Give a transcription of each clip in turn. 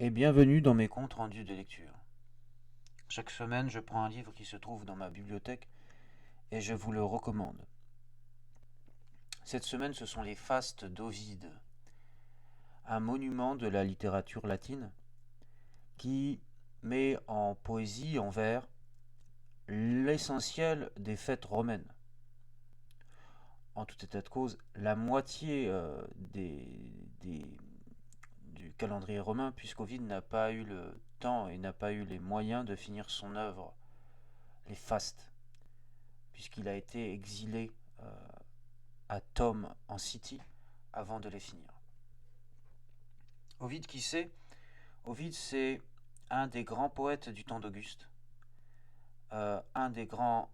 Et bienvenue dans mes comptes rendus de lecture. Chaque semaine, je prends un livre qui se trouve dans ma bibliothèque et je vous le recommande. Cette semaine, ce sont les Fastes d'Ovide, un monument de la littérature latine qui met en poésie, en vers, l'essentiel des fêtes romaines. En tout état de cause, la moitié du calendrier romain, puisqu'Ovide n'a pas eu le temps et n'a pas eu les moyens de finir son œuvre, les Fastes, puisqu'il a été exilé à Thôme en Scythie avant de les finir. Ovide, qui c'est? Ovide, c'est un des grands poètes du temps d'Auguste, un des grands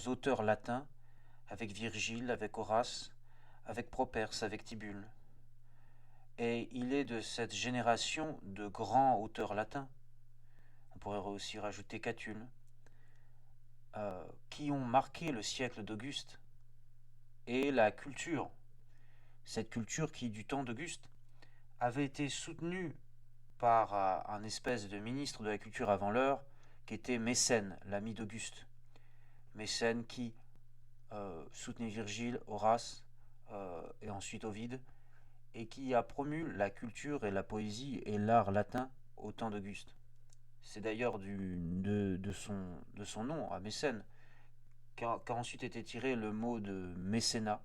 auteurs latins, avec Virgile, avec Horace, avec Properce, avec Tibulle. Et il est de cette génération de grands auteurs latins, on pourrait aussi rajouter Catulle, qui ont marqué le siècle d'Auguste et la culture. Cette culture qui, du temps d'Auguste, avait été soutenue par un espèce de ministre de la culture avant l'heure, qui était Mécène, l'ami d'Auguste. Mécène qui soutenait Virgile, Horace et ensuite Ovide, et qui a promu la culture et la poésie et l'art latin au temps d'Auguste. C'est d'ailleurs de son nom, à Mécène, qu'a ensuite été tiré le mot de mécénat,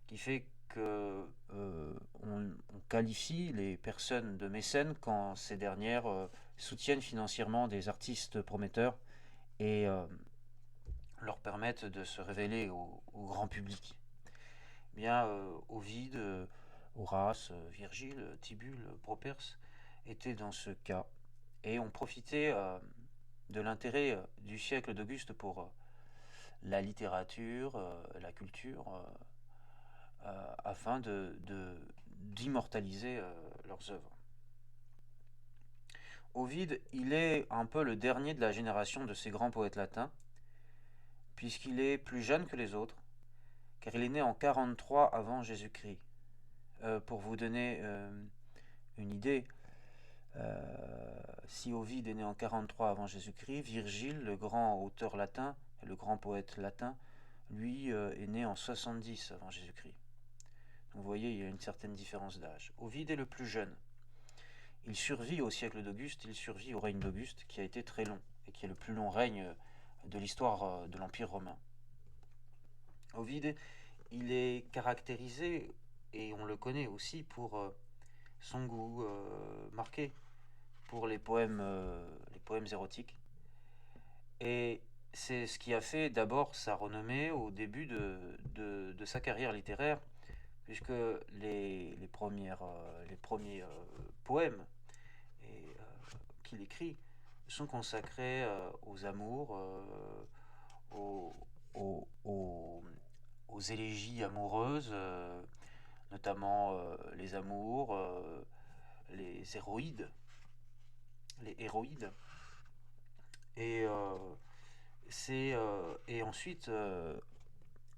qui fait que on qualifie les personnes de mécènes quand ces dernières soutiennent financièrement des artistes prometteurs et leur permettent de se révéler au grand public. Bien, Ovide, Horace, Virgile, Tibulle, Properce étaient dans ce cas et ont profité de l'intérêt du siècle d'Auguste pour la littérature, la culture, afin d'immortaliser leurs œuvres. Ovide, il est un peu le dernier de la génération de ces grands poètes latins, puisqu'il est plus jeune que les autres, car il est né en 43 avant Jésus-Christ. Pour vous donner une idée, si Ovide est né en 43 avant Jésus-Christ, Virgile, le grand auteur latin, le grand poète latin, lui est né en 70 avant Jésus-Christ. Donc vous voyez, il y a une certaine différence d'âge. Ovide est le plus jeune. Il survit au siècle d'Auguste, il survit au règne d'Auguste, qui a été très long, et qui est le plus long règne de l'histoire de l'Empire romain. Ovide, il est caractérisé, et on le connaît aussi pour son goût marqué pour les poèmes érotiques. Et c'est ce qui a fait d'abord sa renommée au début de sa carrière littéraire, puisque les premiers poèmes qu'il écrit sont consacrés aux amours, aux, aux, aux, aux élégies amoureuses, notamment les amours, les héroïdes, les héroïdes. Et et ensuite,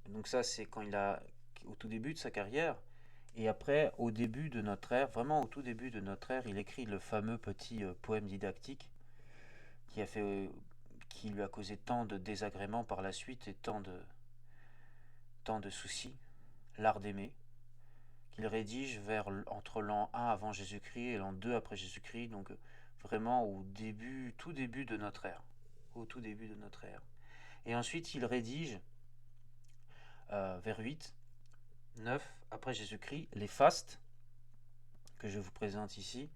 donc ça c'est quand il a au tout début de sa carrière. Et après, au début de notre ère, vraiment au tout début de notre ère, il écrit le fameux petit poème didactique qui a fait, qui lui a causé tant de désagréments par la suite et tant de soucis, l'art d'aimer, qu'il rédige entre l'an 1 avant Jésus-Christ et l'an 2 après Jésus-Christ, donc vraiment au début, tout début de notre ère, au tout début de notre ère. Et ensuite, il rédige vers 8, 9 après Jésus-Christ, les fastes que je vous présente ici,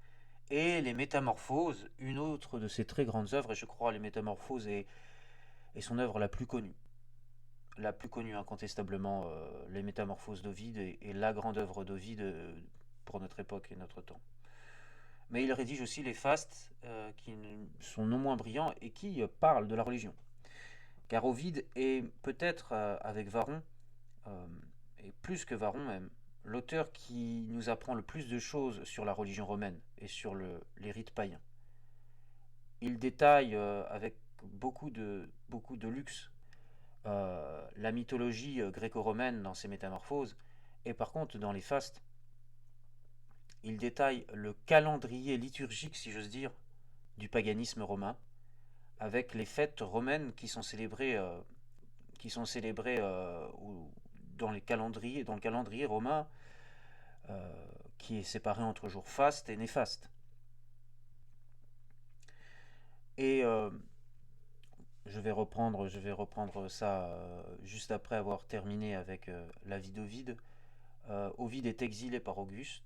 et les Métamorphoses, une autre de ses très grandes œuvres, et je crois les Métamorphoses est son œuvre la plus connue. La plus connue incontestablement, les Métamorphoses d'Ovide est la grande œuvre d'Ovide pour notre époque et notre temps. Mais il rédige aussi les fastes qui sont non moins brillants et qui parlent de la religion. Car Ovide est peut-être, avec Varron, euh, et plus que Varron même, l'auteur qui nous apprend le plus de choses sur la religion romaine et sur les rites païens. Il détaille avec beaucoup de luxe la mythologie gréco-romaine dans ses métamorphoses, et par contre dans les fastes, il détaille le calendrier liturgique, si j'ose dire, du paganisme romain, avec les fêtes romaines qui sont célébrées dans le calendrier romain, qui est séparé entre jours fastes et néfastes. Et je vais reprendre ça juste après avoir terminé avec la vie d'Ovide. Ovide est exilé par Auguste,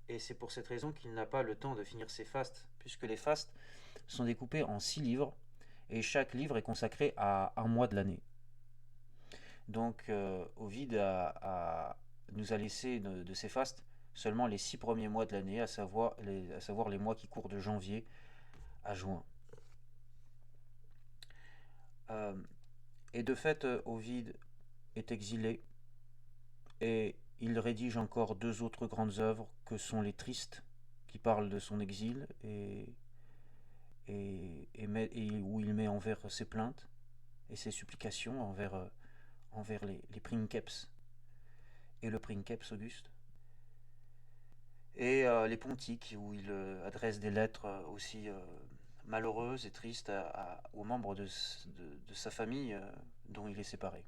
et c'est pour cette raison qu'il n'a pas le temps de finir ses fastes, puisque les fastes sont découpés en 6 livres, et chaque livre est consacré à un mois de l'année. Donc Ovide nous a laissé de ses fastes seulement les 6 premiers mois de l'année, à savoir les mois qui courent de janvier à juin. Et de fait, Ovide est exilé, et il rédige encore 2 autres grandes œuvres que sont les Tristes, qui parlent de son exil et où il met en vers ses plaintes et ses supplications envers les princeps et le princeps Auguste. Et les Pontiques, où il adresse des lettres aussi malheureuses et tristes aux membres de sa famille dont il est séparé.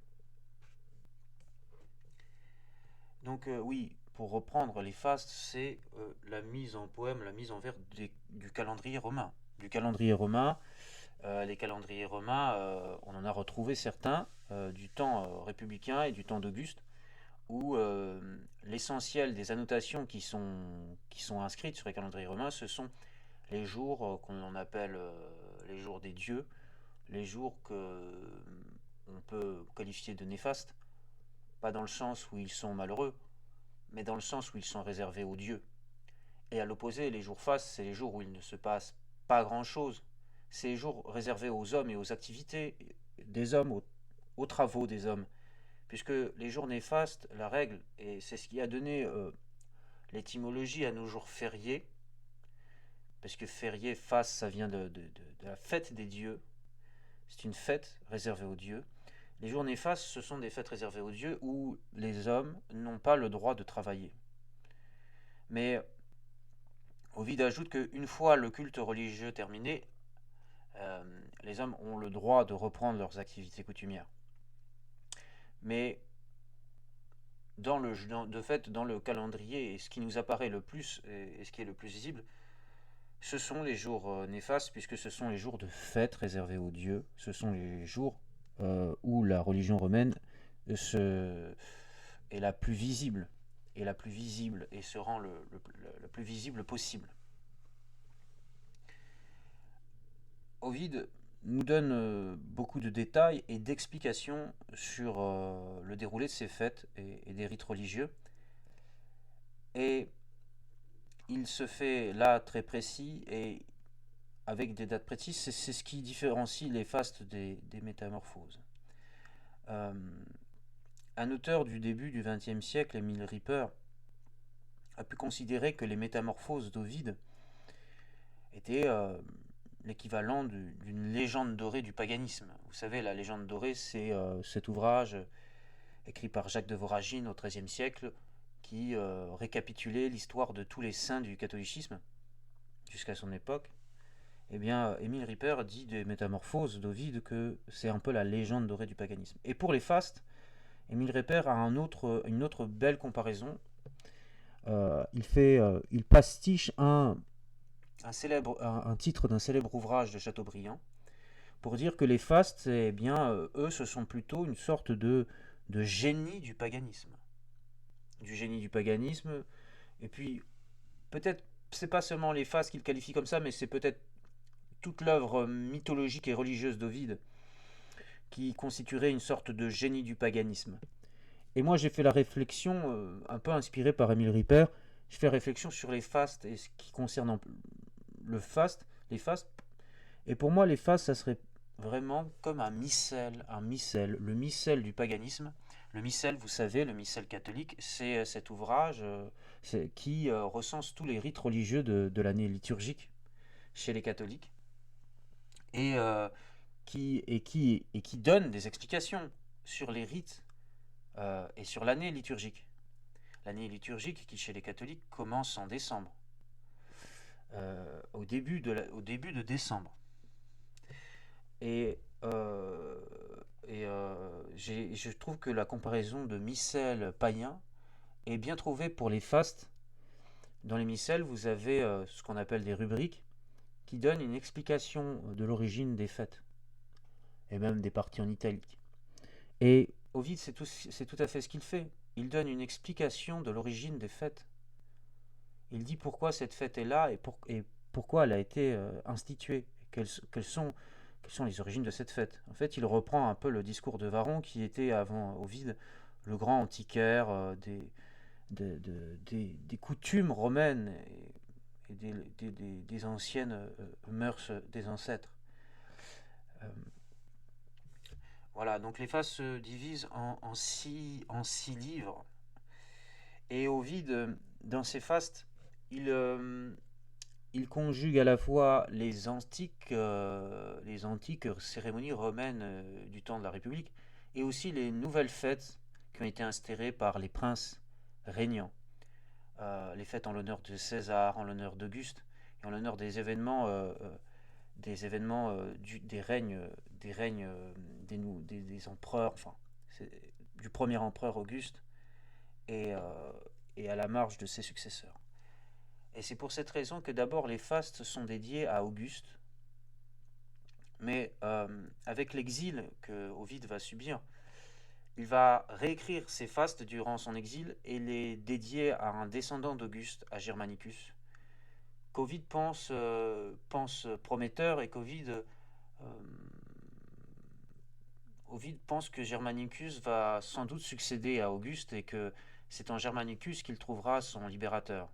Donc oui, pour reprendre les fastes, c'est la mise en poème, la mise en vers du calendrier romain. Les calendriers romains, on en a retrouvé certains du temps républicain et du temps d'Auguste, où l'essentiel des annotations qui sont inscrites sur les calendriers romains, ce sont les jours qu'on appelle les jours des dieux, les jours qu'on peut qualifier de néfastes, pas dans le sens où ils sont malheureux, mais dans le sens où ils sont réservés aux dieux. Et à l'opposé, les jours fastes, c'est les jours où il ne se passe pas grand-chose. C'est les jours réservés aux hommes et aux activités des hommes, aux travaux des hommes. Puisque les jours néfastes, la règle, et c'est ce qui a donné l'étymologie à nos jours fériés, parce que férié, faste, ça vient de la fête des dieux. C'est une fête réservée aux dieux. Les jours néfastes, ce sont des fêtes réservées aux dieux où les hommes n'ont pas le droit de travailler. Mais Ovide ajoute qu'une fois le culte religieux terminé, les hommes ont le droit de reprendre leurs activités coutumières. Mais de fait, dans le calendrier, et ce qui nous apparaît le plus, et ce qui est le plus visible, ce sont les jours néfastes, puisque ce sont les jours de fête réservés aux dieux. Ce sont les jours où la religion romaine est la plus visible, et se rend le plus visible possible. Ovide nous donne beaucoup de détails et d'explications sur le déroulé de ces fêtes et des rites religieux. Et il se fait là très précis et avec des dates précises. C'est ce qui différencie les fastes des métamorphoses. Un auteur du début du XXe siècle, Emile Ripper, a pu considérer que les métamorphoses d'Ovide étaient l'équivalent d'une légende dorée du paganisme. Vous savez, la légende dorée, c'est cet ouvrage écrit par Jacques de Voragine au XIIIe siècle qui récapitulait l'histoire de tous les saints du catholicisme jusqu'à son époque. Eh bien, Emile Ripper dit des métamorphoses d'Ovide que c'est un peu la légende dorée du paganisme. Et pour les fastes, Emile Ripper a une autre belle comparaison. Il pastiche un titre d'un célèbre ouvrage de Chateaubriand pour dire que les fastes, eh bien, eux, ce sont plutôt une sorte de génie du paganisme. Du génie du paganisme. Et puis, peut-être, c'est pas seulement les fastes qu'il qualifie comme ça, mais c'est peut-être toute l'œuvre mythologique et religieuse d'Ovide qui constituerait une sorte de génie du paganisme. Et moi, j'ai fait la réflexion, un peu inspiré par Emile Ripper, je fais réflexion sur les fastes et ce qui concerne les fastes. Et pour moi, les fastes, ça serait vraiment comme un missel, le missel du paganisme. Le missel, vous savez, le missel catholique, c'est cet ouvrage qui recense tous les rites religieux de l'année liturgique chez les catholiques et qui donne des explications sur les rites et sur l'année liturgique. l'année liturgique qui chez les catholiques commence en décembre, au début de décembre. Et, je trouve que la comparaison de missel païen est bien trouvée pour les fastes. Dans les missels, vous avez ce qu'on appelle des rubriques qui donnent une explication de l'origine des fêtes, et même des parties en italique. Et Ovide, c'est tout à fait ce qu'il fait. Il donne une explication de l'origine des fêtes. Il dit pourquoi cette fête est là et pourquoi elle a été instituée. Quelles sont les origines de cette fête. En fait, il reprend un peu le discours de Varron, qui était avant Ovide le grand antiquaire des coutumes romaines et des anciennes mœurs des ancêtres. Voilà, donc les phases se divisent en six livres. Et Ovide, dans ses fastes, il conjugue à la fois les antiques cérémonies romaines du temps de la République et aussi les nouvelles fêtes qui ont été instaurées par les princes régnants. Les fêtes en l'honneur de César, en l'honneur d'Auguste et en l'honneur des événements des règnes des empereurs, enfin, du premier empereur Auguste et à la marge de ses successeurs. Et c'est pour cette raison que d'abord les fastes sont dédiés à Auguste, mais avec l'exil que Ovide va subir, il va réécrire ses fastes durant son exil et les dédier à un descendant d'Auguste, à Germanicus, qu'Ovide pense prometteur, et qu'Ovide pense que Germanicus va sans doute succéder à Auguste et que c'est en Germanicus qu'il trouvera son libérateur.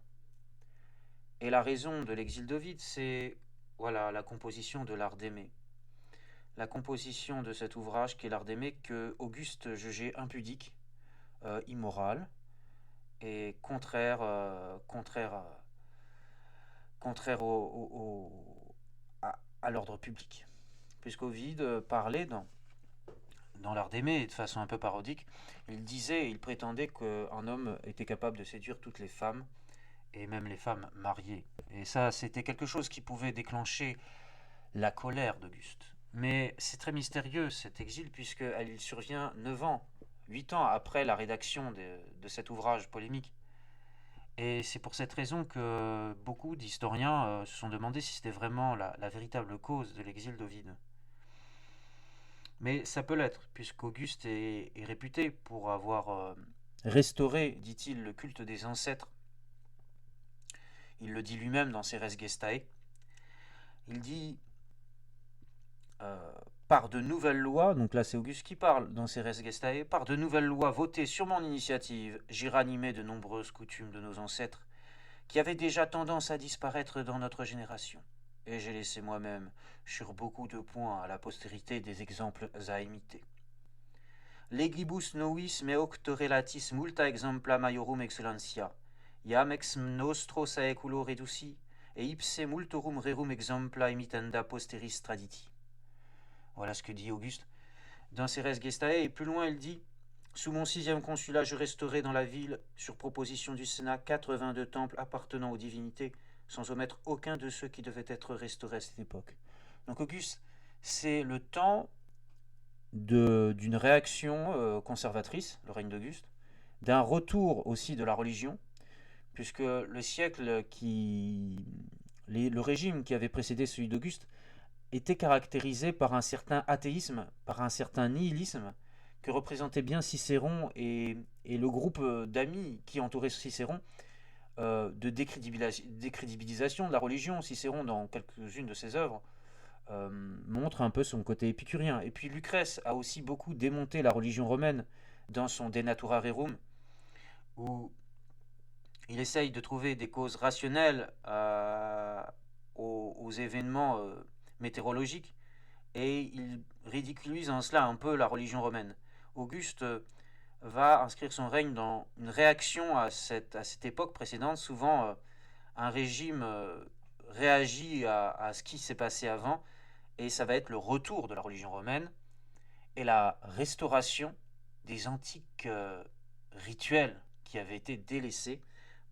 Et la raison de l'exil d'Ovide, c'est la composition de l'art d'aimer. La composition de cet ouvrage qui est l'art d'aimer, que Auguste jugeait impudique, immoral et contraire à l'ordre public. Puisqu'Ovide parlait dans l'art d'aimer, de façon un peu parodique, il prétendait qu'un homme était capable de séduire toutes les femmes, et même les femmes mariées. Et ça, c'était quelque chose qui pouvait déclencher la colère d'Auguste. Mais c'est très mystérieux cet exil, puisqu'il survient 8 ans après la rédaction de cet ouvrage polémique. Et c'est pour cette raison que beaucoup d'historiens se sont demandé si c'était vraiment la véritable cause de l'exil d'Ovide. Mais ça peut l'être, puisqu'Auguste est réputé pour avoir restauré, dit-il, le culte des ancêtres. Il le dit lui-même dans ses Res Gestae. Il dit par de nouvelles lois, donc là c'est Auguste qui parle dans ses Res Gestae, par de nouvelles lois votées sur mon initiative, j'ai ranimé de nombreuses coutumes de nos ancêtres qui avaient déjà tendance à disparaître dans notre génération. Et j'ai laissé moi-même, sur beaucoup de points, à la postérité des exemples à imiter. Legibus novis me octo relatis multa exempla maiorum excellentia, iam ex nostro saeculo reduci, et ipse multorum rerum exempla imitanda posteris traditi. Voilà ce que dit Auguste dans ses Res Gestae, et plus loin il dit « Sous mon 6e consulat, je restaurai dans la ville, sur proposition du Sénat, 82 temples appartenant aux divinités, sans omettre aucun de ceux qui devaient être restaurés à cette époque. » Donc Auguste, c'est le temps d'une réaction conservatrice, le règne d'Auguste, d'un retour aussi de la religion, puisque le régime qui avait précédé celui d'Auguste était caractérisé par un certain athéisme, par un certain nihilisme, que représentait bien Cicéron et le groupe d'amis qui entourait Cicéron, de décrédibilisation de la religion. Cicéron, dans quelques-unes de ses œuvres, montre un peu son côté épicurien. Et puis Lucrèce a aussi beaucoup démonté la religion romaine dans son De Natura Rerum, où il essaye de trouver des causes rationnelles aux événements météorologiques, et il ridiculise en cela un peu la religion romaine. Auguste va inscrire son règne dans une réaction à cette époque précédente. Souvent, un régime réagit à ce qui s'est passé avant, et ça va être le retour de la religion romaine et la restauration des antiques rituels qui avait été délaissée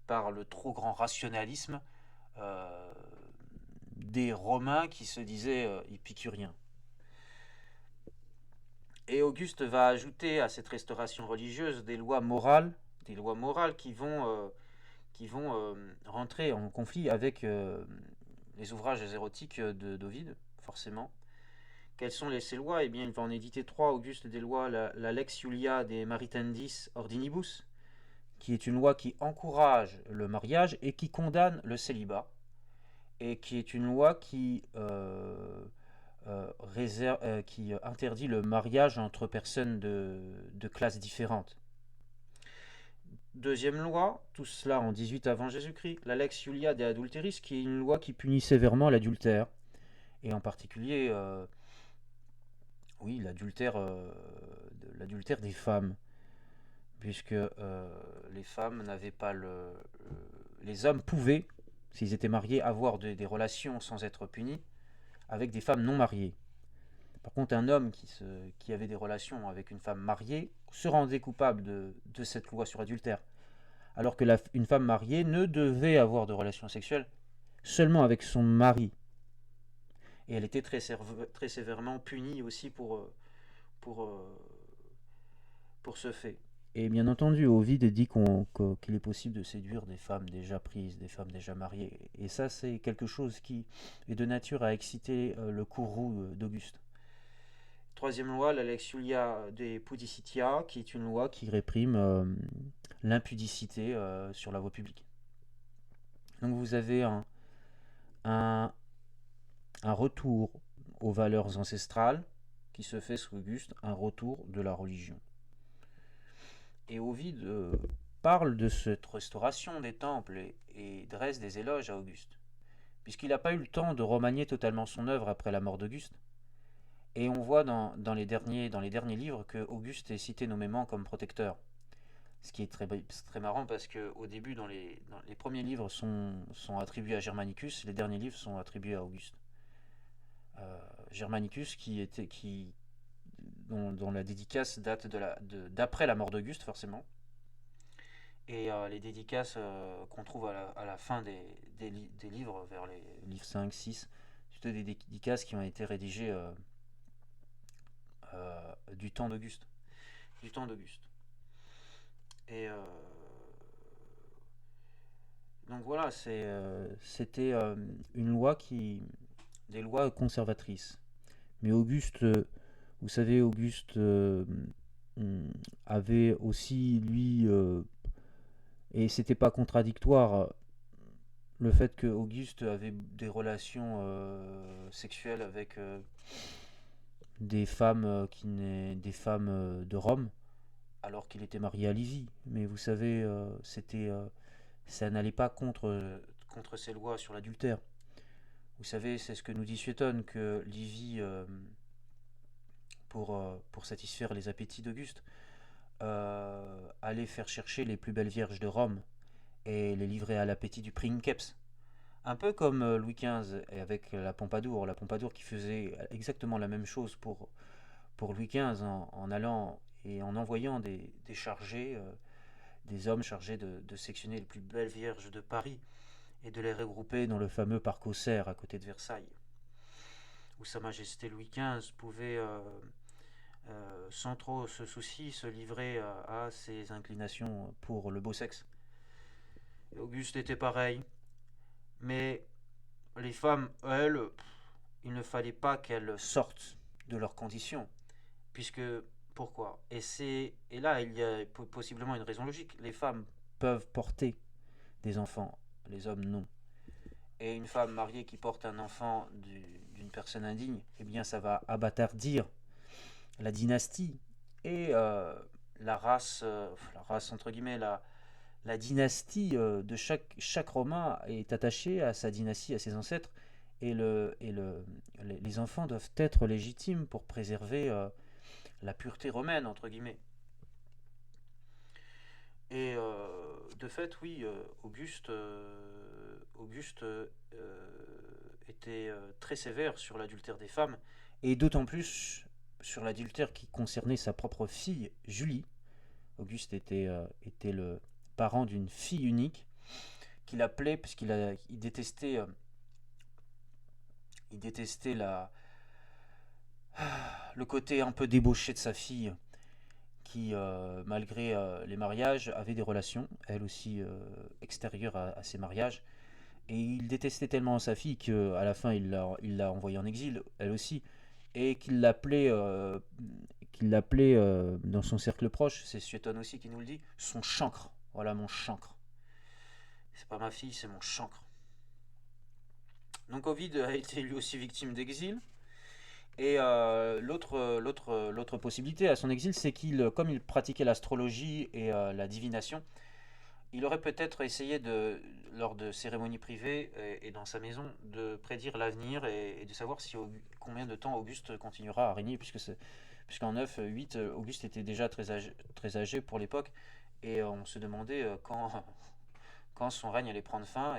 par le trop grand rationalisme euh, des Romains qui se disaient épicuriens. Et Auguste va ajouter à cette restauration religieuse des lois morales qui vont rentrer en conflit avec les ouvrages érotiques d'Ovide, forcément. Quelles sont ces lois? Eh bien, il va en éditer trois, Auguste, des lois, la Lex Julia de Maritendis Ordinibus, qui est une loi qui encourage le mariage et qui condamne le célibat, et qui est une loi qui interdit le mariage entre personnes de classes différentes. Deuxième loi, tout cela en 18 avant Jésus-Christ, la Lex Julia de Adulteris, qui est une loi qui punit sévèrement l'adultère, et en particulier, oui, l'adultère des femmes, puisque les femmes n'avaient pas les hommes pouvaient, s'ils étaient mariés, avoir des relations sans être punis avec des femmes non mariées. Par contre, un homme qui avait des relations avec une femme mariée se rendait coupable de cette loi sur adultère, alors que une femme mariée ne devait avoir de relations sexuelles seulement avec son mari. Et elle était très sévèrement punie aussi pour, pour ce fait. Et bien entendu, Ovide dit qu'il est possible de séduire des femmes déjà prises, des femmes déjà mariées. Et ça, c'est quelque chose qui est de nature à exciter le courroux d'Auguste. Troisième loi, la Lex Julia de Pudicitia, qui est une loi qui réprime l'impudicité sur la voie publique. Donc vous avez un retour aux valeurs ancestrales qui se fait sous Auguste, un retour de la religion. Et Ovide parle de cette restauration des temples et dresse des éloges à Auguste, puisqu'il n'a pas eu le temps de remanier totalement son œuvre après la mort d'Auguste. Et on voit dans les derniers livres que Auguste est cité nommément comme protecteur. Ce qui est très marrant parce qu'au début, dans les premiers livres sont attribués à Germanicus, les derniers livres sont attribués à Auguste. Germanicus dont la dédicace date d'après la mort d'Auguste, forcément. Et les dédicaces qu'on trouve à la fin des livres, vers les livres 5, 6, c'est des dédicaces qui ont été rédigées du temps d'Auguste. Et donc voilà, c'était une loi des lois conservatrices. Mais Auguste, vous savez, Auguste avait aussi, lui, et c'était pas contradictoire, le fait que Auguste avait des relations sexuelles avec des femmes des femmes de Rome, alors qu'il était marié à Livie. Mais vous savez, ça n'allait pas contre ces lois sur l'adultère. Vous savez, c'est ce que nous dit Suétone, que Livie, pour satisfaire les appétits d'Auguste, allait faire chercher les plus belles vierges de Rome et les livrer à l'appétit du princeps. Un peu comme Louis XV avec la Pompadour qui faisait exactement la même chose pour Louis XV en allant et en envoyant des chargés, des hommes chargés de sectionner les plus belles vierges de Paris et de les regrouper dans le fameux parc aux cerfs à côté de Versailles, où Sa Majesté Louis XV pouvait, sans trop se soucier, se livrer à ses inclinations pour le beau sexe. Et Auguste était pareil, mais les femmes, elles, il ne fallait pas qu'elles sortent de leurs conditions, puisque pourquoi? Et là, il y a possiblement une raison logique. Les femmes peuvent porter des enfants, les hommes non. Et une femme mariée qui porte un enfant d'une personne indigne, eh bien ça va abattardir la dynastie et la race entre guillemets, la dynastie de chaque Romain est attachée à sa dynastie, à ses ancêtres, et les enfants doivent être légitimes pour préserver la pureté romaine, entre guillemets. Et de fait, oui, Auguste était très sévère sur l'adultère des femmes, et d'autant plus sur l'adultère qui concernait sa propre fille, Julie. Auguste était le parent d'une fille unique, qu'il appelait, parce il détestait le côté un peu débauché de sa fille, qui, malgré les mariages, avait des relations, elle aussi extérieures à ces mariages. Et il détestait tellement sa fille qu'à la fin, il l'a envoyée en exil, elle aussi. Et qu'il l'appelait dans son cercle proche, c'est Suétone aussi qui nous le dit, son chancre. Voilà mon chancre. C'est pas ma fille, c'est mon chancre. Donc Ovide a été lui aussi victime d'exil. Et l'autre possibilité à son exil, c'est comme il pratiquait l'astrologie et la divination, il aurait peut-être essayé lors de cérémonies privées et dans sa maison, de prédire l'avenir et de savoir combien de temps Auguste continuera à régner, puisqu'en 9-8, Auguste était déjà très âgé pour l'époque, et on se demandait quand son règne allait prendre fin.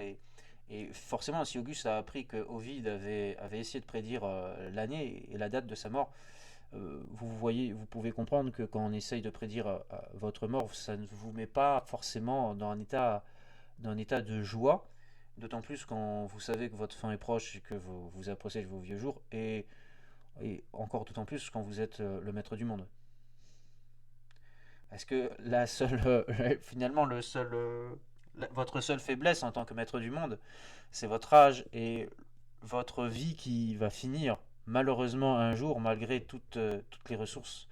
Et forcément, si Auguste a appris que Ovide avait essayé de prédire l'année et la date de sa mort, vous pouvez comprendre que quand on essaye de prédire votre mort, ça ne vous met pas forcément dans un état de joie, d'autant plus quand vous savez que votre fin est proche et que vous approchez de vos vieux jours, et encore d'autant plus quand vous êtes le maître du monde. Parce que finalement, votre seule faiblesse en tant que maître du monde, c'est votre âge et votre vie qui va finir. Malheureusement, un jour, malgré toutes les ressources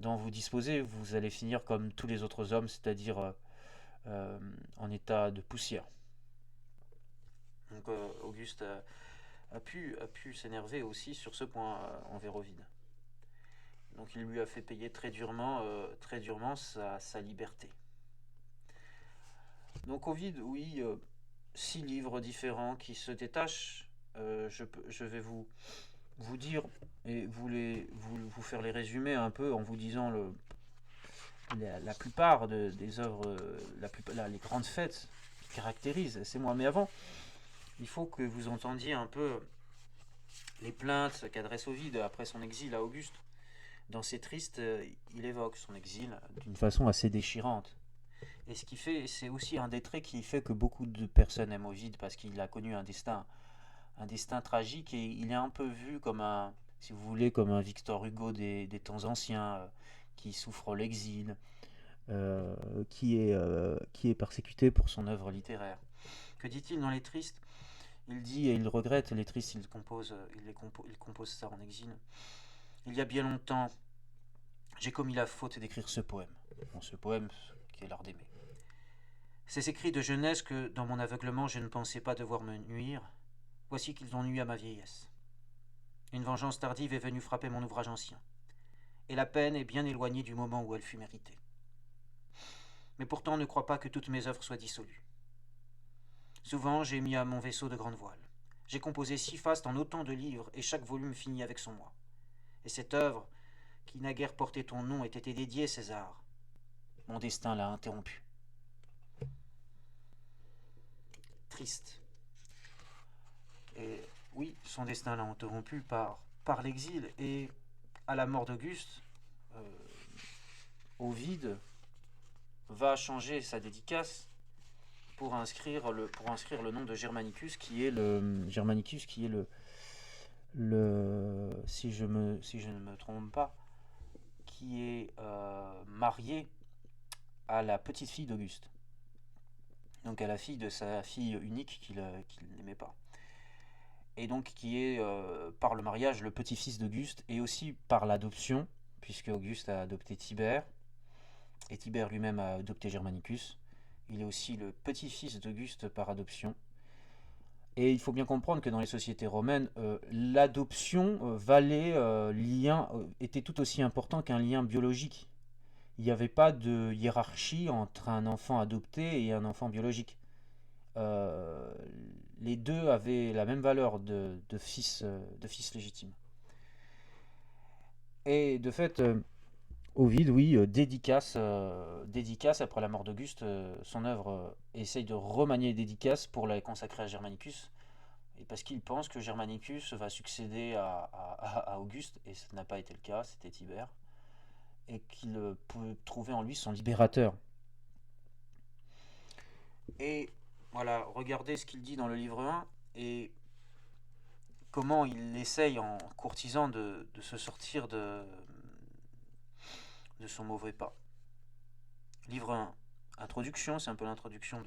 dont vous disposez, vous allez finir comme tous les autres hommes, c'est-à-dire en état de poussière. Donc Auguste a pu s'énerver aussi sur ce point envers Ovide. Donc il lui a fait payer très durement sa liberté. Donc Ovide, oui, 6 livres différents qui se détachent. Je vais vous dire et vous faire les résumer un peu en vous disant la plupart des œuvres, les grandes fêtes qui caractérisent ces mois. Mais avant, il faut que vous entendiez un peu les plaintes qu'adresse Ovide après son exil à Auguste. Dans ses tristes, il évoque son exil d'une façon assez déchirante. Et ce qui fait, c'est aussi un des traits qui fait que beaucoup de personnes aiment Ovide, parce qu'il a connu un destin tragique, et il est un peu vu comme si vous voulez, comme un Victor Hugo des temps anciens, qui souffre l'exil, qui est persécuté pour son œuvre littéraire. Que dit-il dans les tristes? Il dit, et il regrette les tristes, il compose ça en exil. Il y a bien longtemps, j'ai commis la faute d'écrire ce poème. Bon, ce poème qui est l'art d'aimer. Ces écrits de jeunesse que, dans mon aveuglement, je ne pensais pas devoir me nuire, voici qu'ils ont nui à ma vieillesse. Une vengeance tardive est venue frapper mon ouvrage ancien, et la peine est bien éloignée du moment où elle fut méritée. Mais pourtant, ne crois pas que toutes mes œuvres soient dissolues. Souvent, j'ai mis à mon vaisseau de grande voile. J'ai composé 6 fastes en autant de livres, et chaque volume finit avec son moi. Et cette œuvre, qui naguère portait ton nom, était dédiée, César. Mon destin l'a interrompu. Triste. Et oui, son destin l'a interrompu par l'exil, et à la mort d'Auguste, Ovide va changer sa dédicace pour inscrire le nom de Germanicus, qui est si je ne me trompe pas, qui est marié à la petite fille d'Auguste. Donc à la fille de sa fille unique qu'il n'aimait pas. Et donc qui est par le mariage le petit-fils d'Auguste, et aussi par l'adoption, puisque Auguste a adopté Tibère, et Tibère lui-même a adopté Germanicus. Il est aussi le petit-fils d'Auguste par adoption. Et il faut bien comprendre que dans les sociétés romaines, l'adoption était tout aussi important qu'un lien biologique. Il n'y avait pas de hiérarchie entre un enfant adopté et un enfant biologique. Euh, les deux avaient la même valeur de fils légitime. Et de fait, Ovide, oui, dédicace après la mort d'Auguste, son œuvre essaye de remanier dédicace pour la consacrer à Germanicus, et parce qu'il pense que Germanicus va succéder à Auguste, et ça n'a pas été le cas, c'était Tibère, et qu'il peut trouver en lui son libérateur. Et voilà, regardez ce qu'il dit dans le livre 1 et comment il essaye en courtisan de se sortir de son mauvais pas. Livre 1, introduction, c'est un peu l'introduction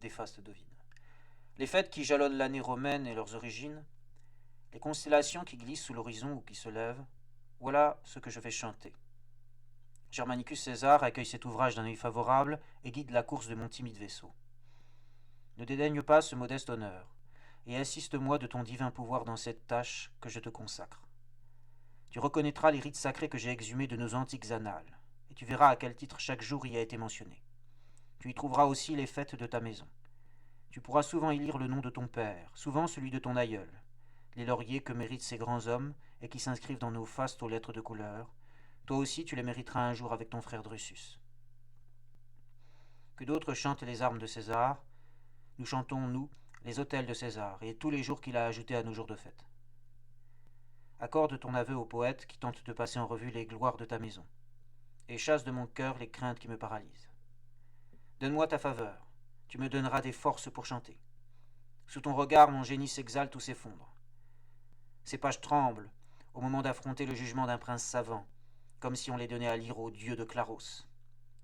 des fastes d'Ovide. Les fêtes qui jalonnent l'année romaine et leurs origines, les constellations qui glissent sous l'horizon ou qui se lèvent, voilà ce que je vais chanter. Germanicus César accueille cet ouvrage d'un œil favorable et guide la course de mon timide vaisseau. Ne dédaigne pas ce modeste honneur, et assiste-moi de ton divin pouvoir dans cette tâche que je te consacre. Tu reconnaîtras les rites sacrés que j'ai exhumés de nos antiques annales, et tu verras à quel titre chaque jour y a été mentionné. Tu y trouveras aussi les fêtes de ta maison. Tu pourras souvent y lire le nom de ton père, souvent celui de ton aïeul, les lauriers que méritent ces grands hommes et qui s'inscrivent dans nos fastes aux lettres de couleur. Toi aussi tu les mériteras un jour avec ton frère Drusus. Que d'autres chantent les armes de César, nous chantons, nous, les autels de César, et tous les jours qu'il a ajoutés à nos jours de fête. Accorde ton aveu au poète qui tente de passer en revue les gloires de ta maison, et chasse de mon cœur les craintes qui me paralysent. Donne-moi ta faveur, tu me donneras des forces pour chanter. Sous ton regard, mon génie s'exalte ou s'effondre. Ces pages tremblent au moment d'affronter le jugement d'un prince savant, comme si on les donnait à lire au dieu de Claros.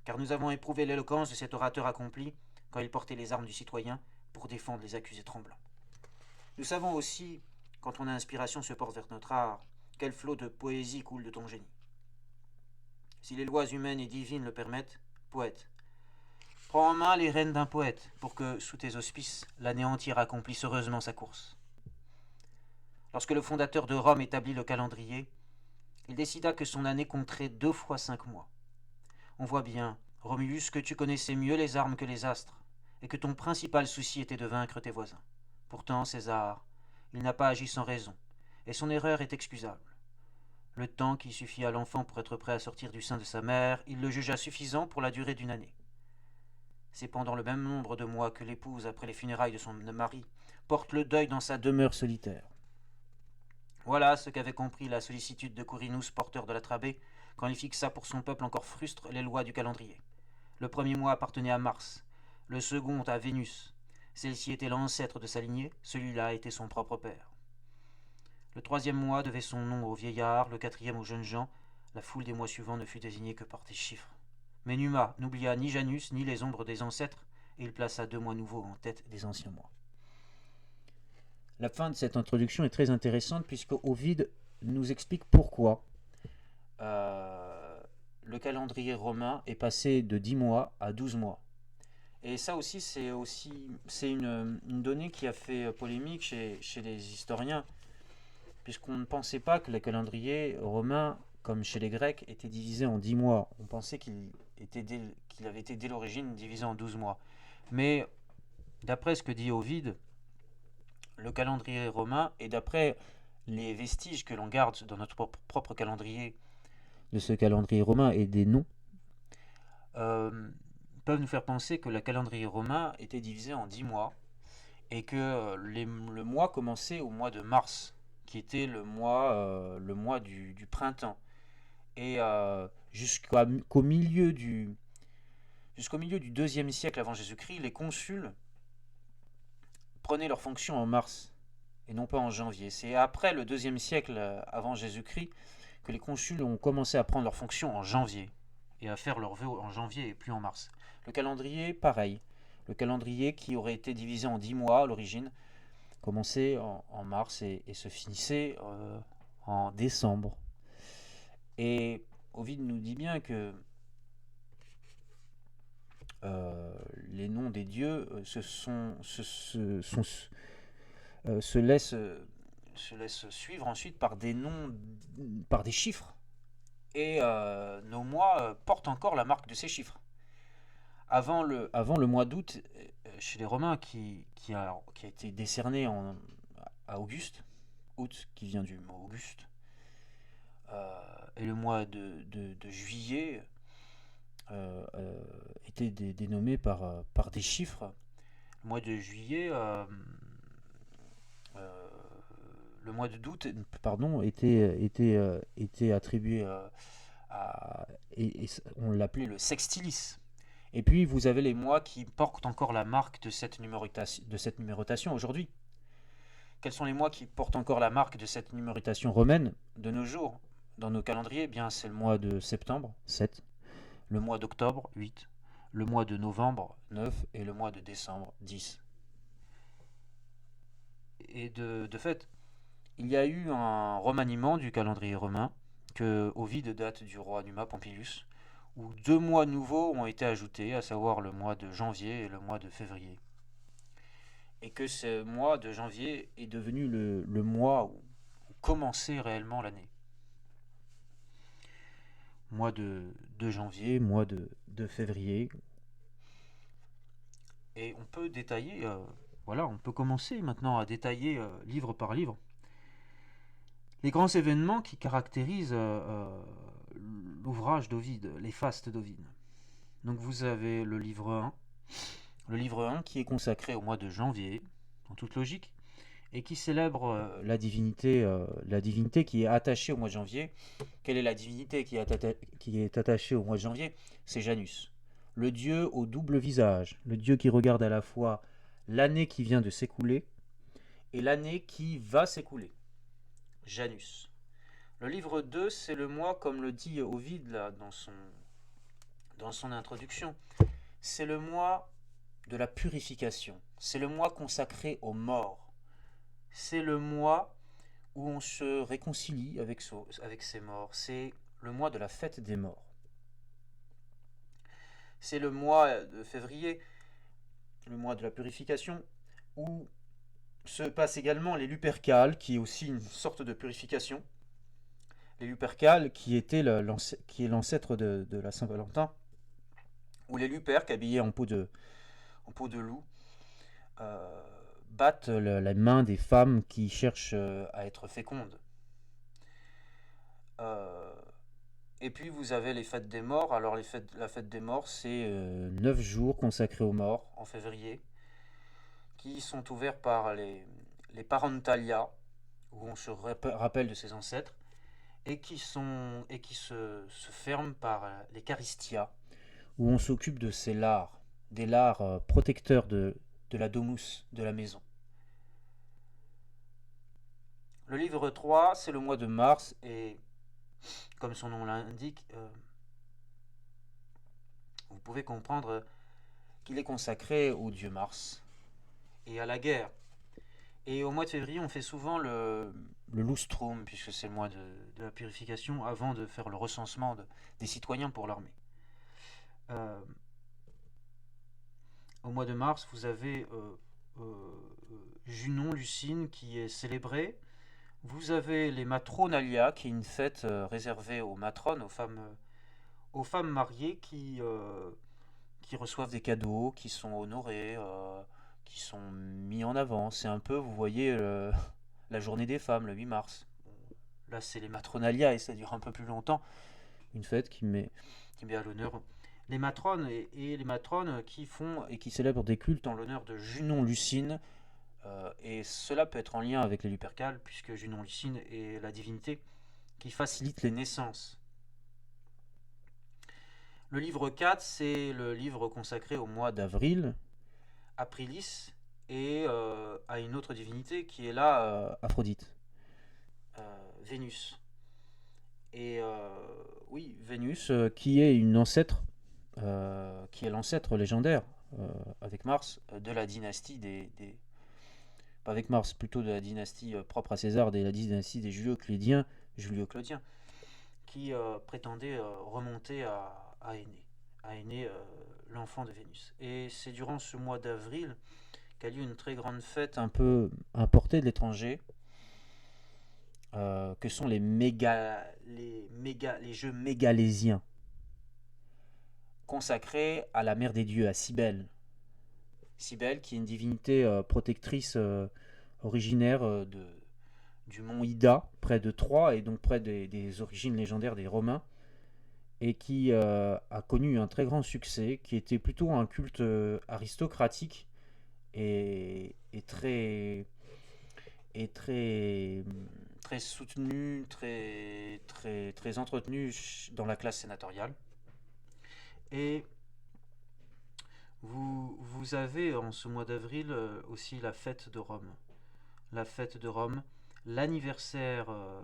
Car nous avons éprouvé l'éloquence de cet orateur accompli quand il portait les armes du citoyen pour défendre les accusés tremblants. Nous savons aussi, quand ton inspiration se porte vers notre art, quel flot de poésie coule de ton génie. Si les lois humaines et divines le permettent, poète, prends en main les rênes d'un poète pour que, sous tes auspices, l'année entière accomplisse heureusement sa course. Lorsque le fondateur de Rome établit le calendrier, il décida que son année compterait 2 fois 5 mois. On voit bien, Romulus, que tu connaissais mieux les armes que les astres, et que ton principal souci était de vaincre tes voisins. Pourtant, César, il n'a pas agi sans raison, et son erreur est excusable. Le temps qui suffit à l'enfant pour être prêt à sortir du sein de sa mère, il le jugea suffisant pour la durée d'une année. C'est pendant le même nombre de mois que l'épouse, après les funérailles de son mari, porte le deuil dans sa demeure solitaire. Voilà ce qu'avait compris la sollicitude de Quirinus, porteur de la Trabée, quand il fixa pour son peuple encore frustre les lois du calendrier. Le premier mois appartenait à Mars, le second à Vénus. Celle-ci était l'ancêtre de sa lignée, celui-là était son propre père. Le troisième mois devait son nom aux vieillards, le quatrième aux jeunes gens. La foule des mois suivants ne fut désignée que par des chiffres. Mais Numa n'oublia ni Janus ni les ombres des ancêtres, et il plaça 2 mois nouveaux en tête des anciens mois. La fin de cette introduction est très intéressante puisque Ovide nous explique pourquoi le calendrier romain est passé de 10 mois à 12 mois. Et ça aussi, c'est une donnée qui a fait polémique chez les historiens, puisqu'on ne pensait pas que le calendrier romain, comme chez les Grecs, était divisé en 10 mois. On pensait qu'il avait été dès l'origine divisé en 12 mois. Mais d'après ce que dit Ovide, le calendrier romain, et d'après les vestiges que l'on garde dans notre propre calendrier, de ce calendrier romain et des noms, peuvent nous faire penser que le calendrier romain était divisé en 10 mois et que le mois commençait au mois de mars, qui était le mois du printemps. Et jusqu'au milieu du 2e siècle avant Jésus-Christ, les consuls prenaient leur fonction en mars et non pas en janvier. C'est après le 2e siècle avant Jésus-Christ que les consuls ont commencé à prendre leur fonction en janvier et à faire leurs vœux en janvier et plus en mars. Le calendrier, pareil. Le calendrier qui aurait été divisé en 10 mois à l'origine commençait en mars et se finissait en décembre. Et Ovide nous dit bien que les noms des dieux se laissent suivre ensuite par des noms, par des chiffres. Et nos mois portent encore la marque de ces chiffres. Avant le mois d'août, chez les Romains, qui a été décerné à Auguste, août qui vient du mot Auguste, et le mois de juillet était dénommé par des chiffres. Le mois de juillet, le mois d'août, pardon, était attribué et on l'appelait le sextilis. Et puis vous avez les mois qui portent encore la marque de cette numérotation aujourd'hui. Quels sont les mois qui portent encore la marque de cette numérotation romaine de nos jours dans nos calendriers? Eh bien, c'est le mois de septembre, 7, le mois d'octobre, 8, le mois de novembre, 9, et le mois de décembre, 10. Et de fait, il y a eu un remaniement du calendrier romain que Ovide date du roi Numa Pompilius, où 2 mois nouveaux ont été ajoutés, à savoir le mois de janvier et le mois de février. Et que ce mois de janvier est devenu le mois où commençait réellement l'année. Mois de janvier, mois de février. Et on peut détailler, voilà, on peut commencer maintenant à détailler livre par livre les grands événements qui caractérisent l'ouvrage d'Ovide, les fastes d'Ovide. Donc vous avez le livre 1, qui est consacré au mois de janvier, en toute logique, et qui célèbre la divinité qui est attachée au mois de janvier. Quelle est la divinité qui est attachée au mois de janvier? C'est Janus, le dieu au double visage, le dieu qui regarde à la fois l'année qui vient de s'écouler et l'année qui va s'écouler. Janus. Le livre 2, c'est le mois, comme le dit Ovide là, dans son introduction, c'est le mois de la purification, c'est le mois consacré aux morts, c'est le mois où on se réconcilie avec ses morts, c'est le mois de la fête des morts. C'est le mois de février, le mois de la purification, où se passe également les Lupercales, qui est aussi une sorte de purification. Les Lupercales, qui est l'ancêtre de la Saint-Valentin, où les Luperques, habillés en peau de loup, battent la main des femmes qui cherchent à être fécondes. Et puis vous avez les fêtes des morts. Alors la fête des morts, c'est 9 jours consacrés aux morts en février, qui sont ouverts par les Parentalia, où on se rappelle de ses ancêtres, et qui se ferment par les Caristia, où on s'occupe de ces lards, des lards protecteurs de la domus, de la maison. Le livre 3, c'est le mois de mars, et comme son nom l'indique, vous pouvez comprendre qu'il est consacré au dieu Mars et à la guerre. Et au mois de février, on fait souvent le lustrum, puisque c'est le mois de la purification, avant de faire le recensement des citoyens pour l'armée. Au mois de mars, vous avez Junon, Lucine, qui est célébrée. Vous avez les Matronalia, qui est une fête réservée aux matrones, aux femmes mariées qui reçoivent des cadeaux, qui sont honorées, qui sont mis en avant. C'est un peu, vous voyez, la journée des femmes, le 8 mars. Là, c'est les Matronalia et ça dure un peu plus longtemps. Une fête qui met à l'honneur les matrones et les matrones qui font et qui célèbrent des cultes en l'honneur de Junon Lucine. Et cela peut être en lien avec les Lupercales, puisque Junon Lucine est la divinité qui facilite les naissances. Le livre 4, c'est le livre consacré au mois d'avril, Aprilis, et à une autre divinité qui est là, Aphrodite, Vénus. Et oui, Vénus, qui est une ancêtre, qui est l'ancêtre légendaire, avec Mars, de la dynastie pas avec Mars, plutôt de la dynastie propre à César, de la dynastie des Julio-Claudiens, qui prétendait remonter à Énée, l'enfant de Vénus. Et c'est durant ce mois d'avril qu'a lieu une très grande fête un peu importée de l'étranger, que sont les jeux mégalésiens, consacrés à la mère des dieux, à Cybèle. Cybèle, qui est une divinité protectrice originaire du mont Ida, près de Troie, et donc près des origines légendaires des Romains, et qui a connu un très grand succès, qui était plutôt un culte aristocratique et très soutenu, très entretenu dans la classe sénatoriale. Et Vous avez en ce mois d'avril aussi la fête de Rome. La fête de Rome, l'anniversaire euh,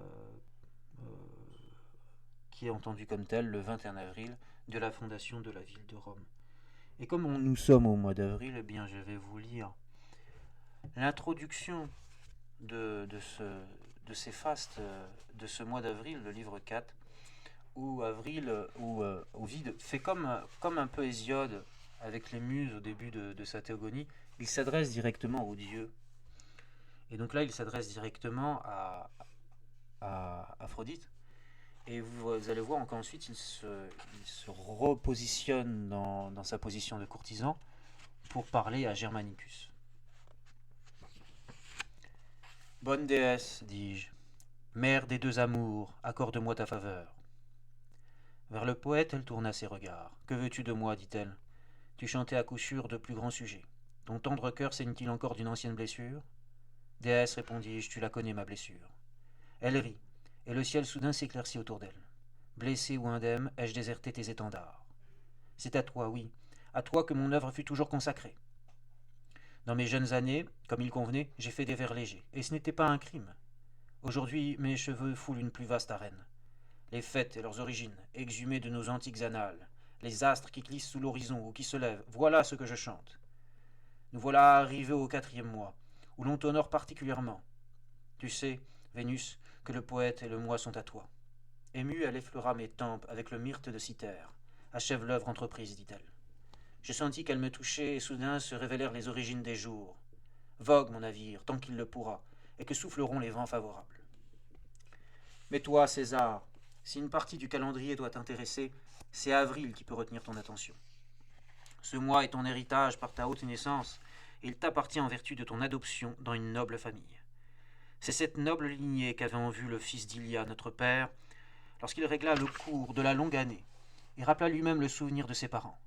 qui est entendu comme tel le 21 avril de la fondation de la ville de Rome. Et comme nous sommes au mois d'avril, eh bien je vais vous lire l'introduction de ces fastes de ce mois d'avril, le livre 4, où Ovide fait comme un peu Hésiode avec les muses au début de sa théogonie, il s'adresse directement aux dieux. Et donc là, il s'adresse directement à Aphrodite. Et vous allez voir qu'ensuite, il se repositionne dans sa position de courtisan pour parler à Germanicus. Bonne déesse, dis-je, mère des deux amours, accorde-moi ta faveur. Vers le poète, elle tourna ses regards. Que veux-tu de moi, dit-elle. Tu chantais à coup sûr de plus grands sujets. Ton tendre cœur saigne-t-il encore d'une ancienne blessure? Déesse, répondis-je, tu la connais, ma blessure. Elle rit, et le ciel soudain s'éclaircit autour d'elle. Blessé ou indemne, ai-je déserté tes étendards? C'est à toi, oui, à toi que mon œuvre fut toujours consacrée. Dans mes jeunes années, comme il convenait, j'ai fait des vers légers, et ce n'était pas un crime. Aujourd'hui, mes cheveux foulent une plus vaste arène. Les fêtes et leurs origines, exhumées de nos antiques annales, les astres qui glissent sous l'horizon ou qui se lèvent, voilà ce que je chante. Nous voilà arrivés au 4e mois, où l'on t'honore particulièrement. Tu sais, Vénus, que le poète et le moi sont à toi. Émue, elle effleura mes tempes avec le myrte de Cythère. Achève l'œuvre entreprise, dit-elle. Je sentis qu'elle me touchait et soudain se révélèrent les origines des jours. Vogue, mon navire, tant qu'il le pourra, et que souffleront les vents favorables. Mais toi, César, si une partie du calendrier doit t'intéresser, c'est avril qui peut retenir ton attention. Ce mois est ton héritage par ta haute naissance, et il t'appartient en vertu de ton adoption dans une noble famille. C'est cette noble lignée qu'avait en vue le fils d'Ilia, notre père, lorsqu'il régla le cours de la longue année, et rappela lui-même le souvenir de ses parents.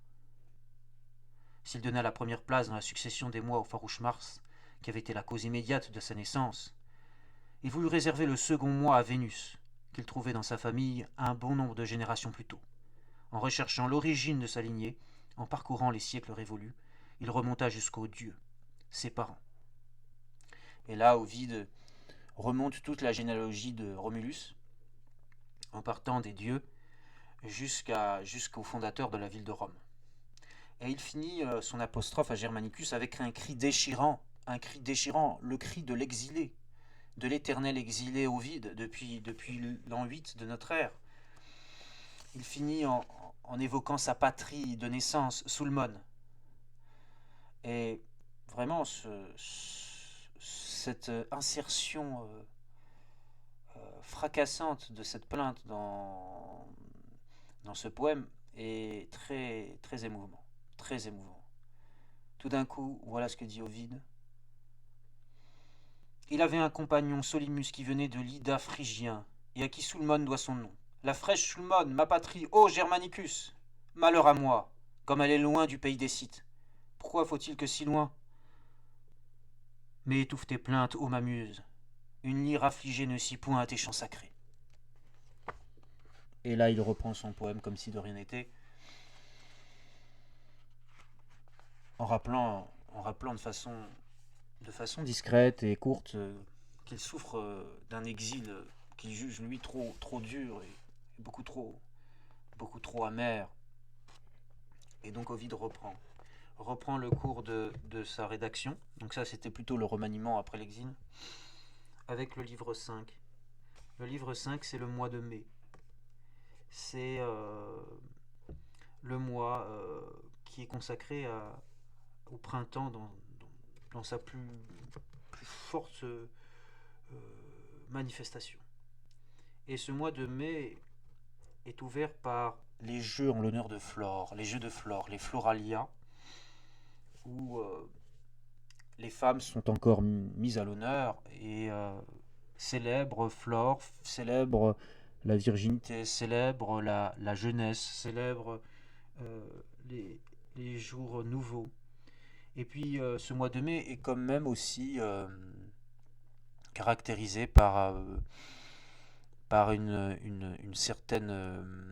S'il donna la première place dans la succession des mois au farouche Mars, qui avait été la cause immédiate de sa naissance, il voulut réserver le second mois à Vénus, qu'il trouvait dans sa famille un bon nombre de générations plus tôt. En recherchant l'origine de sa lignée, en parcourant les siècles révolus, il remonta jusqu'aux dieux, ses parents. Et là, Ovide remonte toute la généalogie de Romulus, en partant des dieux jusqu'au fondateur de la ville de Rome. Et il finit son apostrophe à Germanicus avec un cri déchirant, le cri de l'exilé, de l'éternel exilé Ovide depuis l'an 8 de notre ère. Il finit en évoquant sa patrie de naissance, Sulmone. Et vraiment, cette insertion fracassante de cette plainte dans ce poème est très, très émouvant. Très émouvant. Tout d'un coup, voilà ce que dit Ovide. Il avait un compagnon, Solimus, qui venait de l'Ida phrygien, et à qui Sulmone doit son nom. La fraîche Sulmone, ma patrie, ô Germanicus! Malheur à moi, comme elle est loin du pays des Scythes. Pourquoi faut-il que si loin? Mais étouffe tes plaintes, ô ma muse. Une lyre affligée ne scie point à tes chants sacrés. Et là, il reprend son poème comme si de rien n'était, en rappelant de façon discrète et courte qu'il souffre d'un exil qu'il juge lui trop, trop dur et beaucoup trop amer. Et donc Ovide reprend le cours de sa rédaction. Donc ça, c'était plutôt le remaniement après l'exil, avec le livre 5. Le livre 5, c'est le mois de mai. C'est le mois qui est consacré au printemps dans sa plus forte manifestation. Et ce mois de mai est ouvert par les jeux en l'honneur de Flore, les jeux de Flore, les Floralia, où les femmes sont encore mises à l'honneur et célèbrent Flore, célèbrent la virginité, célèbrent la jeunesse, célèbrent euh, les, les jours nouveaux. Et puis ce mois de mai est quand même aussi caractérisé par une certaine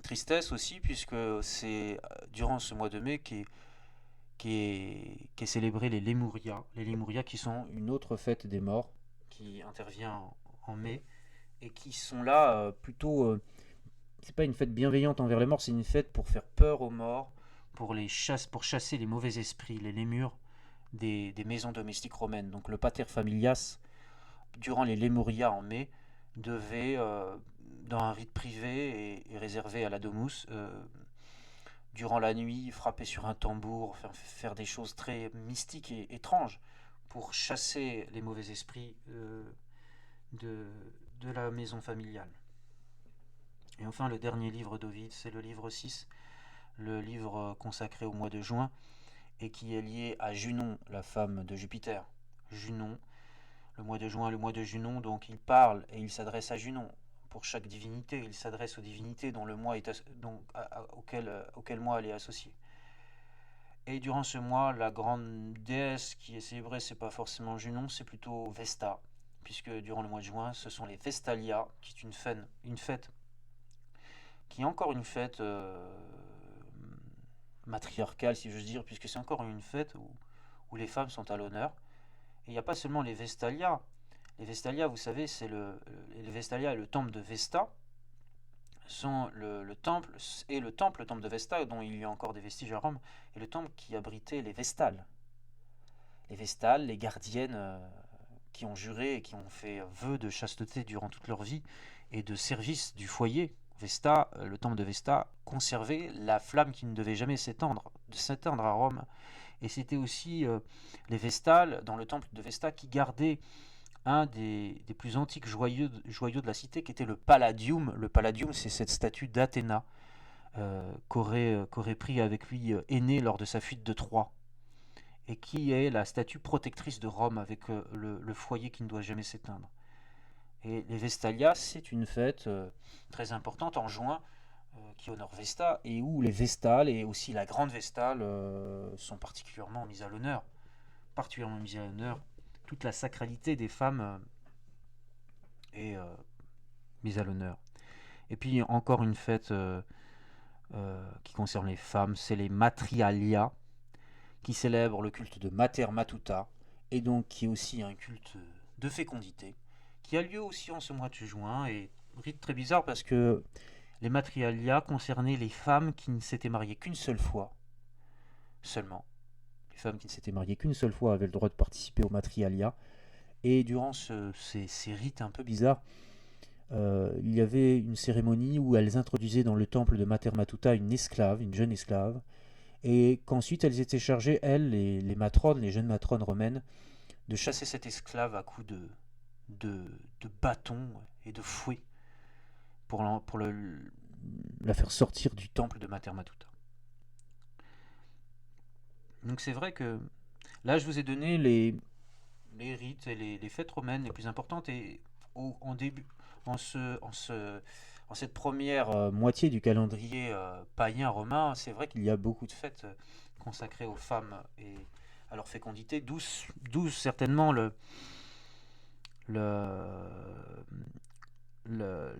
tristesse aussi, puisque c'est durant ce mois de mai qui est célébrée les Lémurias. Les Lémurias qui sont une autre fête des morts qui intervient en mai et qui sont là plutôt. C'est pas une fête bienveillante envers les morts, c'est une fête pour faire peur aux morts, pour chasser les mauvais esprits, les lémures des maisons domestiques romaines. Donc le pater familias, durant les Lémurias en mai, devait, dans un rite privé et réservé à la domus, durant la nuit, frapper sur un tambour, faire des choses très mystiques et étranges pour chasser les mauvais esprits de, de la maison familiale. Et enfin, le dernier livre d'Ovide, c'est le livre 6, le livre consacré au mois de juin, et qui est lié à Junon, la femme de Jupiter. Junon, le mois de juin, le mois de Junon, donc il parle et il s'adresse à Junon. Pour chaque divinité, il s'adresse aux divinités dont le mois est auquel mois elle est associée. Et durant ce mois, la grande déesse qui est célébrée, c'est pas forcément Junon, c'est plutôt Vesta, puisque durant le mois de juin, ce sont les Vestalia, qui est une fête qui est encore une fête matriarcale, si j'ose dire, puisque c'est encore une fête où les femmes sont à l'honneur. Et il n'y a pas seulement les Vestalia. Les Vestalia, vous savez, les Vestalia et le temple de Vesta sont le temple le temple de Vesta, dont il y a encore des vestiges à Rome, et le temple qui abritait les Vestales. Les Vestales, les gardiennes qui ont juré et qui ont fait vœu de chasteté durant toute leur vie et de service du foyer. Vesta, le temple de Vesta, conservait la flamme qui ne devait jamais s'éteindre à Rome. Et c'était aussi les Vestales, dans le temple de Vesta, qui gardaient un des plus antiques joyaux de la cité, qui était le Palladium. Le Palladium, c'est cette statue d'Athéna qu'aurait pris avec lui Énée lors de sa fuite de Troie, et qui est la statue protectrice de Rome avec le foyer qui ne doit jamais s'éteindre. Et les Vestalia, c'est une fête très importante en juin qui honore Vesta et où les Vestales et aussi la grande Vestale sont particulièrement mises à l'honneur. Particulièrement mises à l'honneur. Toute la sacralité des femmes est mise à l'honneur. Et puis encore une fête qui concerne les femmes, c'est les Matrialia, qui célèbrent le culte de Mater Matuta, et donc qui est aussi un culte de fécondité, qui a lieu aussi en ce mois de juin, et rite très bizarre parce que les Matrialia concernaient les femmes qui ne s'étaient mariées qu'une seule fois, seulement. Les femmes qui ne s'étaient mariées qu'une seule fois avaient le droit de participer aux Matrialia, et durant ces rites un peu bizarres, il y avait une cérémonie où elles introduisaient dans le temple de Mater Matuta une esclave, une jeune esclave, et qu'ensuite elles étaient chargées, elles, les matrones, les jeunes matrones romaines, de chasser cette esclave à coups de bâton et de fouet pour la faire sortir du temple de Mater Matuta. Donc c'est vrai que là je vous ai donné les rites et les fêtes romaines les plus importantes, et en début, en cette première moitié du calendrier païen romain, c'est vrai qu'il y a beaucoup de fêtes consacrées aux femmes et à leur fécondité, d'où certainement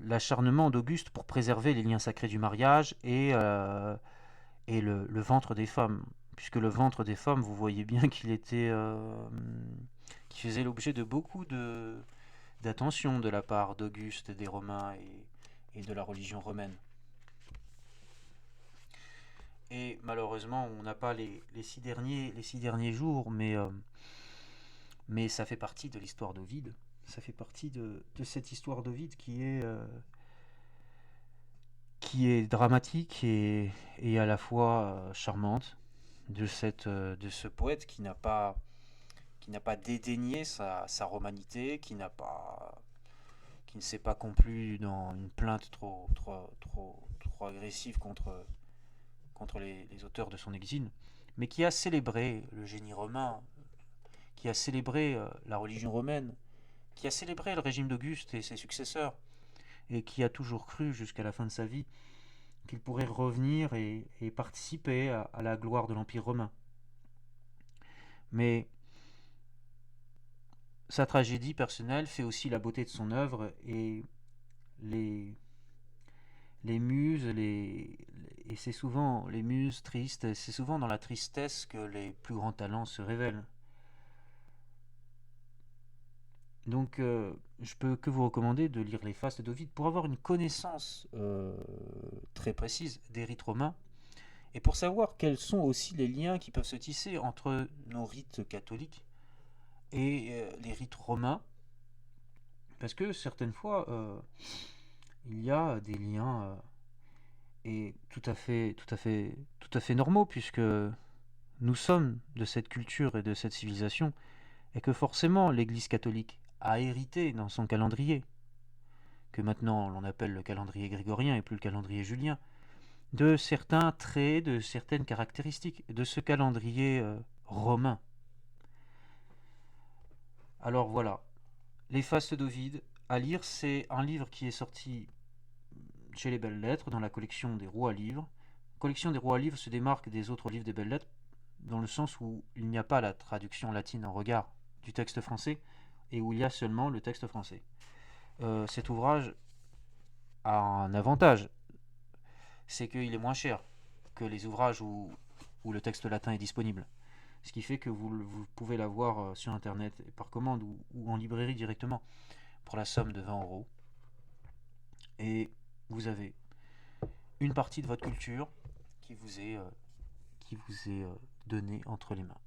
l'acharnement d'Auguste pour préserver les liens sacrés du mariage et le ventre des femmes. Puisque le ventre des femmes, vous voyez bien qu'il faisait l'objet de beaucoup d'attention de la part d'Auguste, des Romains et de la religion romaine. Et malheureusement, on n'a pas les 6 derniers jours, mais ça fait partie de l'histoire d'Ovide. Ça fait partie de cette histoire d'Ovide qui est dramatique et à la fois charmante, de ce poète qui n'a pas dédaigné sa romanité, qui ne s'est pas complu dans une plainte trop agressive contre les auteurs de son exil, mais qui a célébré le génie romain, qui a célébré la religion romaine, qui a célébré le régime d'Auguste et ses successeurs, et qui a toujours cru jusqu'à la fin de sa vie qu'il pourrait revenir et participer à la gloire de l'Empire romain. Mais sa tragédie personnelle fait aussi la beauté de son œuvre, et les les muses, et c'est souvent les muses tristes, c'est souvent dans la tristesse que les plus grands talents se révèlent. Donc, je peux que vous recommander de lire les Fastes d'Ovide pour avoir une connaissance très précise des rites romains et pour savoir quels sont aussi les liens qui peuvent se tisser entre nos rites catholiques et les rites romains, parce que certaines fois, il y a des liens et tout à fait normaux, puisque nous sommes de cette culture et de cette civilisation, et que forcément l'Église catholique a hérité dans son calendrier, que maintenant l'on appelle le calendrier grégorien et plus le calendrier julien, de certains traits, de certaines caractéristiques de ce calendrier romain. Alors voilà, les Fastes d'Ovide à lire, c'est un livre qui est sorti chez les Belles Lettres dans la collection des Rois à livres. La collection des Rois à livres se démarque des autres livres des Belles Lettres dans le sens où il n'y a pas la traduction latine en regard du texte français et où il y a seulement le texte français. Cet ouvrage a un avantage, c'est qu'il est moins cher que les ouvrages où le texte latin est disponible. Ce qui fait que vous pouvez l'avoir sur internet par commande ou en librairie directement pour la somme de 20 €. Et vous avez une partie de votre culture qui vous est, donnée entre les mains.